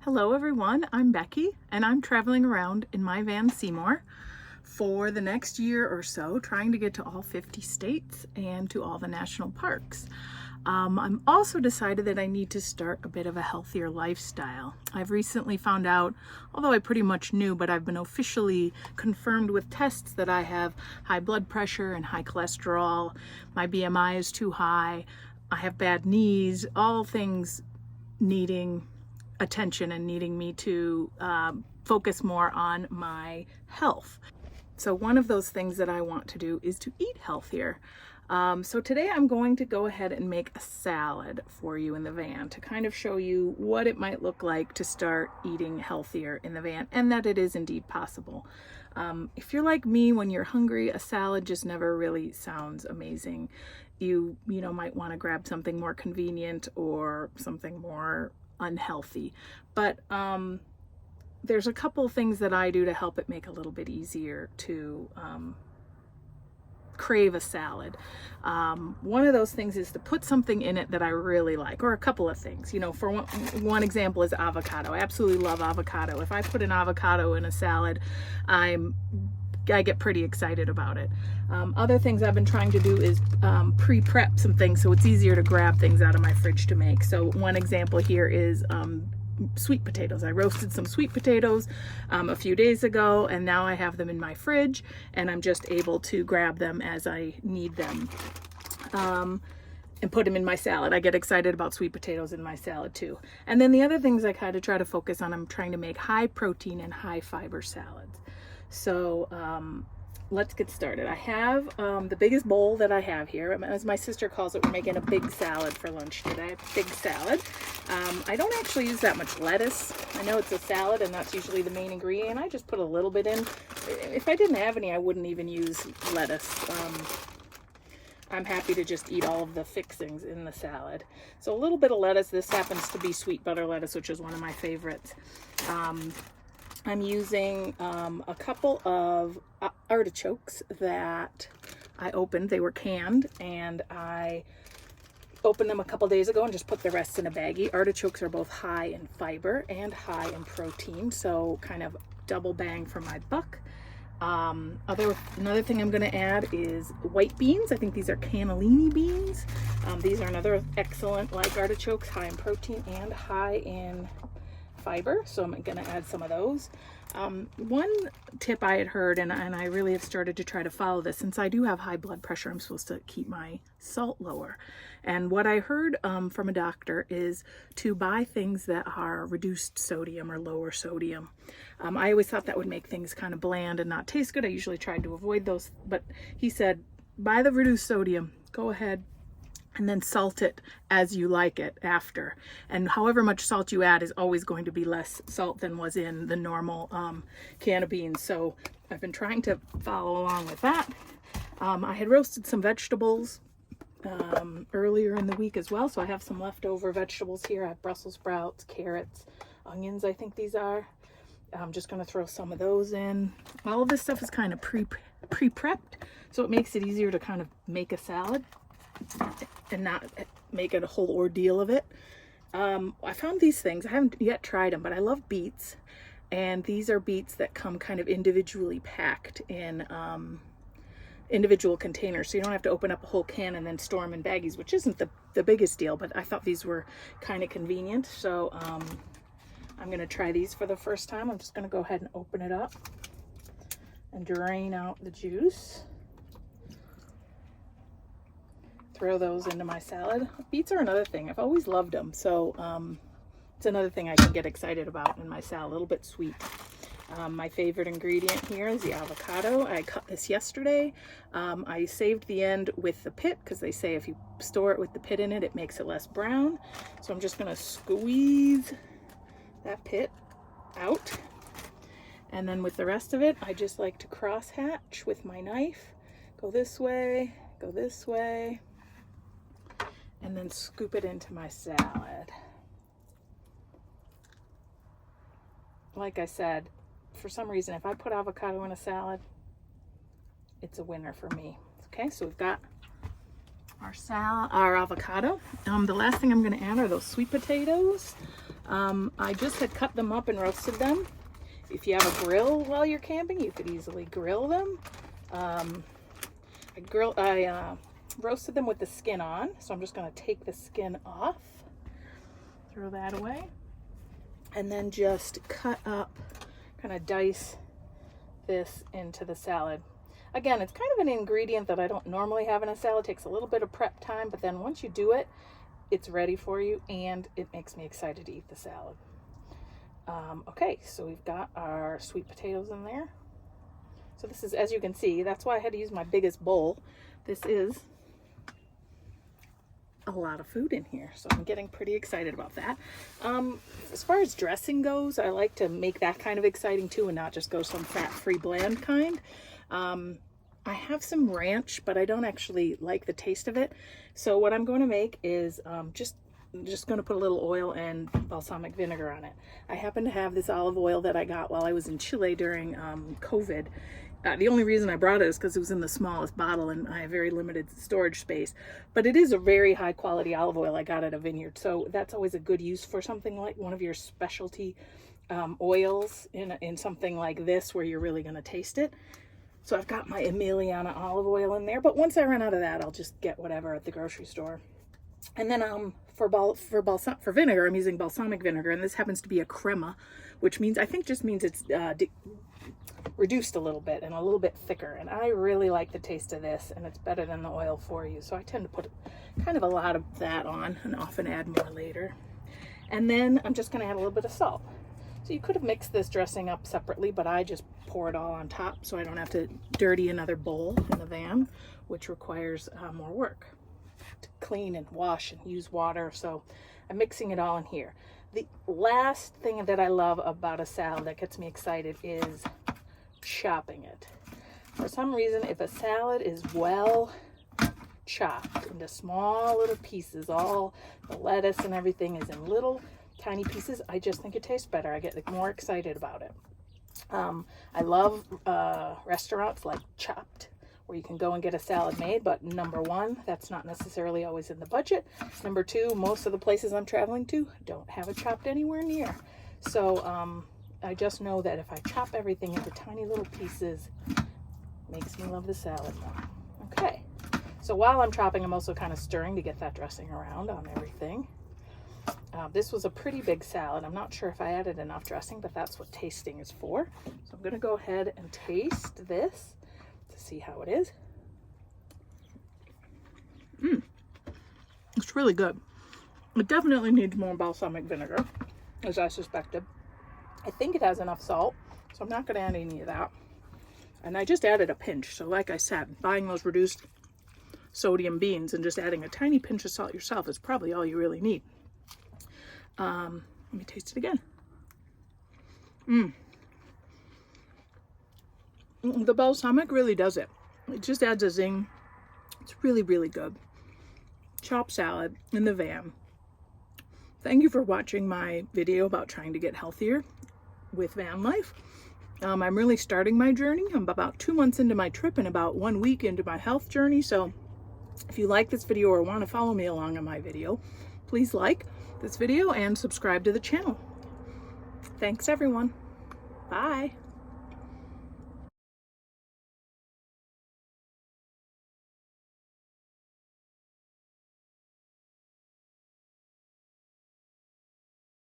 Hello everyone, I'm Becky and I'm traveling around in my van Seymour for the next year or so, trying to get to all 50 states and to all the national parks. I'm also decided that I need to start a bit of a healthier lifestyle. I've recently found out, although I pretty much knew, but I've been officially confirmed with tests that I have high blood pressure and high cholesterol. My BMI is too high. I have bad knees, all things needing attention and needing me to focus more on my health. So one of those things that I want to do is to eat healthier. So today I'm going to go ahead and make a salad for you in the van to kind of show you what it might look like to start eating healthier in the van, and that it is indeed possible. If you're like me, when you're hungry, a salad just never really sounds amazing. You might want to grab something more convenient or something more unhealthy. But there's a couple things that I do to help it make a little bit easier to crave a salad. One of those things is to put something in it that I really like, or a couple of things. For one example is avocado. I absolutely love avocado. If I put an avocado in a salad, I get pretty excited about it. Other things I've been trying to do is pre-prep some things so it's easier to grab things out of my fridge to make. So one example here is sweet potatoes. I roasted some sweet potatoes a few days ago, and now I have them in my fridge and I'm just able to grab them as I need them and put them in my salad. I get excited about sweet potatoes in my salad too. And then the other things I kind of try to focus on, I'm trying to make high protein and high fiber salads. So let's get started. I have the biggest bowl that I have here. As my sister calls it, we're making a big salad for lunch today. Big salad. I don't actually use that much lettuce. I know it's a salad and that's usually the main ingredient. I just put a little bit in. If I didn't have any, I wouldn't even use lettuce. I'm happy to just eat all of the fixings in the salad. So a little bit of lettuce. This happens to be sweet butter lettuce, which is one of my favorites. I'm using a couple of artichokes that I opened. They were canned, and I opened them a couple days ago and just put the rest in a baggie. Artichokes are both high in fiber and high in protein, so kind of double bang for my buck. Another thing I'm going to add is white beans. I think these are cannellini beans. These are another excellent, like artichokes, high in protein and high in fiber, so I'm going to add some of those. One tip I had heard, and I really have started to try to follow this, since I do have high blood pressure, I'm supposed to keep my salt lower. And what I heard from a doctor is to buy things that are reduced sodium or lower sodium. I always thought that would make things kind of bland and not taste good. I usually tried to avoid those, but he said, buy the reduced sodium, go ahead and then salt it as you like it after. And however much salt you add is always going to be less salt than was in the normal can of beans. So I've been trying to follow along with that. I had roasted some vegetables earlier in the week as well. So I have some leftover vegetables here. I have Brussels sprouts, carrots, onions, I think these are. I'm just going to throw some of those in. All of this stuff is kind of pre-prepped, so it makes it easier to kind of make a salad and not make it a whole ordeal of it. I found these things. I haven't yet tried them, but I love beets. And these are beets that come kind of individually packed in individual containers. So you don't have to open up a whole can and then store them in baggies, which isn't the biggest deal, but I thought these were kind of convenient. So I'm going to try these for the first time. I'm just going to go ahead and open it up and drain out the juice. Throw those into my salad. Beets are another thing. I've always loved them, so it's another thing I can get excited about in my salad. A little bit sweet. My favorite ingredient here is the avocado. I cut this yesterday. I saved the end with the pit because they say if you store it with the pit in it, it makes it less brown. So I'm just going to squeeze that pit out. And then with the rest of it, I just like to cross hatch with my knife. Go this way, and then scoop it into my salad. Like I said, for some reason, if I put avocado in a salad, it's a winner for me. Okay, so we've got our avocado. The last thing I'm going to add are those sweet potatoes. I just had cut them up and roasted them. If you have a grill while you're camping, you could easily grill them. I roasted them with the skin on, so I'm just going to take the skin off, throw that away, and then just cut up, kind of dice this into the salad. Again, it's kind of an ingredient that I don't normally have in a salad. It takes a little bit of prep time, but then once you do it, it's ready for you, and it makes me excited to eat the salad. Okay, so we've got our sweet potatoes in there. So this is, as you can see, that's why I had to use my biggest bowl. This is a lot of food in here, so I'm getting pretty excited about that. As far as dressing goes, I like to make that kind of exciting too, and not just go some fat-free bland kind. I have some ranch, but I don't actually like the taste of it. So what I'm going to make is just going to put a little oil and balsamic vinegar on it. I happen to have this olive oil that I got while I was in Chile during COVID. The only reason I brought it is because it was in the smallest bottle and I have very limited storage space. But it is a very high quality olive oil I got at a vineyard. So that's always a good use for something like one of your specialty oils in something like this where you're really going to taste it. So I've got my Emiliana olive oil in there. But once I run out of that, I'll just get whatever at the grocery store. And then for vinegar, I'm using balsamic vinegar. And this happens to be a crema, which means, I think just means it's reduced a little bit and a little bit thicker, and I really like the taste of this, and it's better than the oil for you, so I tend to put kind of a lot of that on and often add more later. And then I'm just going to add a little bit of salt. So you could have mixed this dressing up separately, but I just pour it all on top so I don't have to dirty another bowl in the van, which requires more work to clean and wash and use water. So I'm mixing it all in here. The last thing that I love about a salad that gets me excited is chopping it. For some reason, if a salad is well chopped into small little pieces, all the lettuce and everything is in little tiny pieces, I just think it tastes better. I get more excited about it. I love restaurants like Chopped, where you can go and get a salad made, but number one, that's not necessarily always in the budget. Number two, most of the places I'm traveling to don't have a Chopped anywhere near. So I just know that if I chop everything into tiny little pieces, it makes me love the salad more. Okay, so while I'm chopping, I'm also kind of stirring to get that dressing around on everything. This was a pretty big salad. I'm not sure if I added enough dressing, but that's what tasting is for. So I'm going to go ahead and taste this to see how it is. It's really good. It definitely needs more balsamic vinegar, as I suspected. I think it has enough salt, so I'm not going to add any of that. And I just added a pinch. So like I said, buying those reduced sodium beans and just adding a tiny pinch of salt yourself is probably all you really need. Let me taste it again. The balsamic really does it. It just adds a zing. It's really, really good. Chopped salad in the van. Thank you for watching my video about trying to get healthier with van life. I'm really starting my journey. I'm about 2 months into my trip and about 1 week into my health journey. So if you like this video or want to follow me along on my video, please like this video and subscribe to the channel. Thanks everyone. Bye.